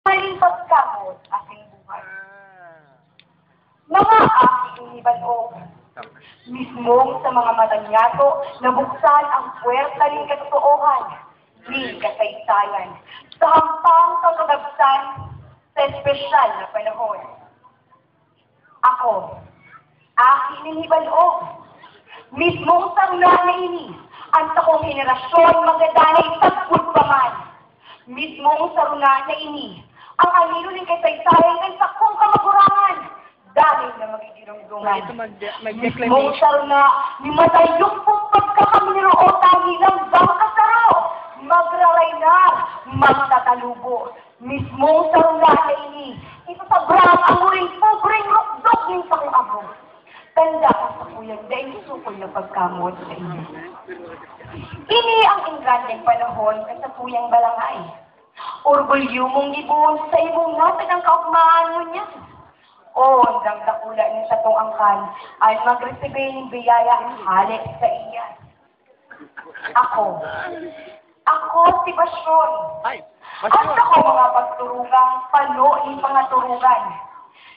Maling pagkamot aking buhay. Mga aking hibanog, mismong sa mga matanyato, nabuksan ang puwerta ng katotoohan, ni kasaysayan, sa hampang kagagabsan sa espesyal na panahon. Ako, aking hibanog, mismong sa una na ini, ang takong henerasyon magadanay tagpud pa man. Mismong sa una na ini, ang anino ng kasaysayan ng sakong kamagurangan, dahil na magigirungdungan. Mismong sa una, ni matayong pong pagkakamiliro o tangilang bangkasaro, magraraynar, magtatalubo. Mismong sa una na ini, ito sa brang ang uring pobreng rukdok ng sakong abo. Tanda ka sa kuyang dahil sukol na pagkamot sa inyo. Ini ang ingrandeng panahon sa kuyang balangay. Orgulyo mong gibuon sa imong natin ang kaugmaan mo niya. O, hanggang dakula niya sa tong angkan ay magresibe ng biyaya ang halik sa iya. Ako si Basyon. At ako mga pagturugang pano ni pangaturugan.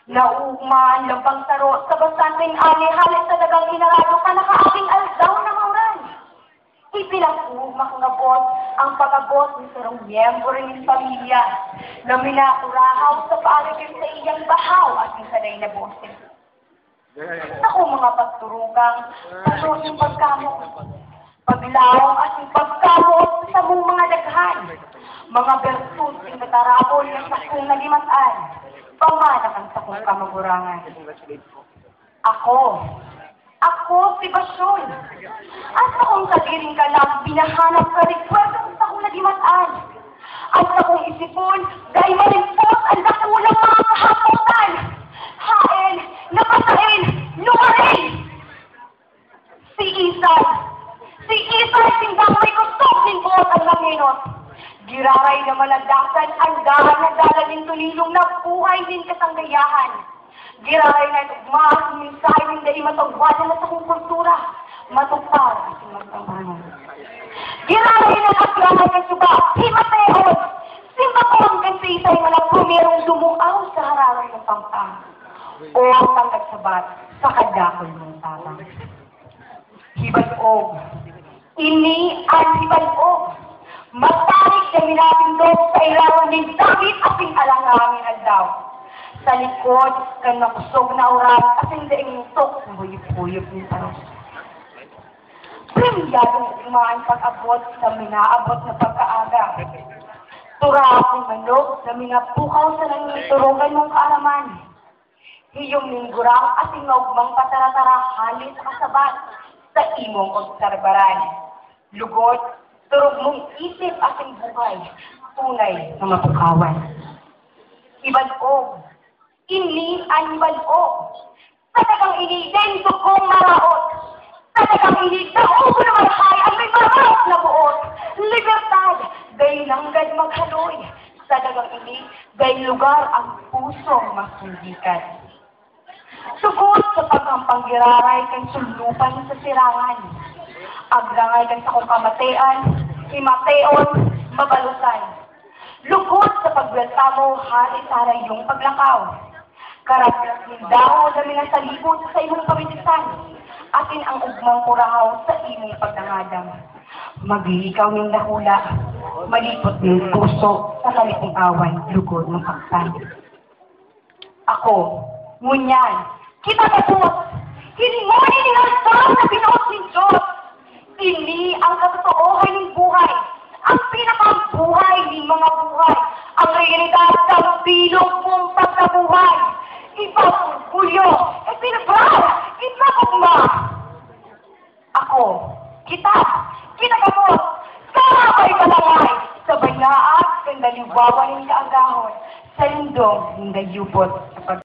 Naugmaan lampang saro sa basanting ani halit sa dagang inarado ka nakaaking aldaw na mauran. Ipinagugma kong abot ang pag-abot ng sarong miyembro ng pamilya na minakurahaw sa paarigin sa iyang bahaw at yung sanay na boses. Ako mga pagturugang pasusin pagkamot, paglawang at yung pagkamot sa mong mga daghan, mga bertud ng natarapol ng sakong nalimataan, pamanak ang sakong kamagurangan. Ako si Basyon. At akong kagiring ka lang, binahanap ka rekwento sa akong nagimataan. At akong isipon, dahil malimpot ang dakulang mga kahapotan. Hain, napatain, lumarin! Si Isay, sindang may kusok ng buot ang langinot. Giraray na malagdasan ang dahan na dalan tulilong na buhay din kasanggayahan. Giraray na nagmas, minsay ng dali matagwadan na sa kong kultura, matupar at magtambanan. Giraray na nagkramay ng suba, himateon, simbakon ng sisay malang pumirong dumuaw sa hararay ng pampang, o tangkad sabat sa kadakol ng tabang. Hibalog, ini ang hibalog, magtarik na minapindot sa ilawan ng dagit at ng alangamin aldaw. Sa likod, kang nakusog na oras at hindi inutok ng huyop-huyop ng paros. Premyadong umaan pag-abot sa minaabot na pagkaaga. Tura akong manok na minapukaw sa nangiturugan mong kaalaman. Hiyong ninggurang at ingawgmang pataratara halit sa kasabat sa imong obserbaran. Lugod, turog mong isip at ang buhay, tunay na mapukawan. Ibalog, ini ang ibalog. Talagang ini, dahil kong maraot. Talagang ini, daog na malhay, ang may maraot na buot. Libertad, dahil langgad maghaloy. Talagang ini, dahil lugar ang pusong masundikan. Sugot sa pagkampang-giraray kang sulupan sa sirangan. Agrangay kang sa kong kamatean, himateon, mabalusan. Lugod sa pagwelta mo, halit-haray yung paglakaw. Karagdag daw na minasalibot sa imong pamitisan, atin ang ugmang kurahaw sa imong pagdangadam. Maglikaw ng dahula, malipot ng puso sa kalipong awan, lugod ng paksan. Ako, ngunyan, kita kapos, hinimoni ni Alsam na binuot ng Diyos. Ini ang katotoohan ng buhay, ang pinakabuhay ng mga buhay, ang realidad ng bilog mong pagkabuhay. Ibang orgulyo, pinabral, ipakugma. Ako, kita kapos, karabay palangay, sa banyaat, kang daliwawan ng kaagahon, sa lindong ng dayupot sa